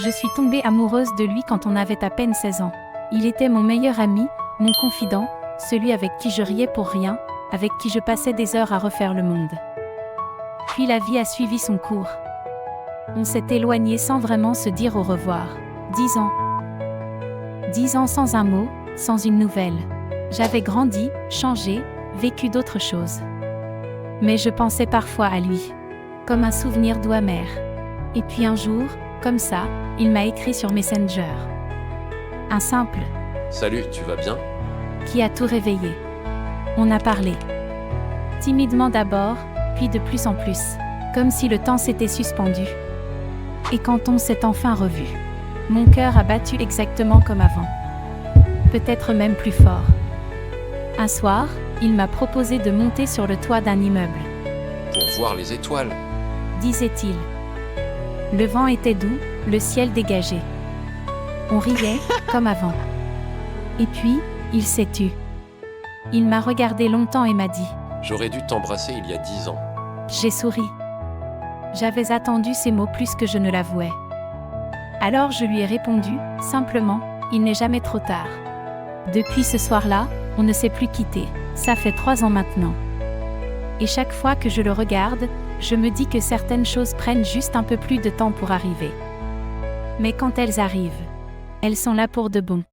Je suis tombée amoureuse de lui quand on avait à peine 16 ans. Il était mon meilleur ami, mon confident, celui avec qui je riais pour rien, avec qui je passais des heures à refaire le monde. Puis la vie a suivi son cours. On s'est éloigné sans vraiment se dire au revoir. 10 ans. 10 ans sans un mot, sans une nouvelle. J'avais grandi, changé, vécu d'autres choses. Mais je pensais parfois à lui, comme un souvenir doux amer. Et puis un jour, comme ça, il m'a écrit sur Messenger. Un simple « Salut, tu vas bien ?» qui a tout réveillé. On a parlé. Timidement d'abord, puis de plus en plus, comme si le temps s'était suspendu. Et quand on s'est enfin revu, mon cœur a battu exactement comme avant. Peut-être même plus fort. Un soir, il m'a proposé de monter sur le toit d'un immeuble. Pour voir les étoiles. Disait-il. Le vent était doux, le ciel dégagé. On riait, comme avant. Et puis, il s'est tu. Il m'a regardé longtemps et m'a dit « J'aurais dû t'embrasser il y a 10 ans. » J'ai souri. J'avais attendu ces mots plus que je ne l'avouais. Alors je lui ai répondu, simplement, il n'est jamais trop tard. Depuis ce soir-là, on ne s'est plus quitté. Ça fait 3 ans maintenant. Et chaque fois que je le regarde, je me dis que certaines choses prennent juste un peu plus de temps pour arriver. Mais quand elles arrivent, elles sont là pour de bon.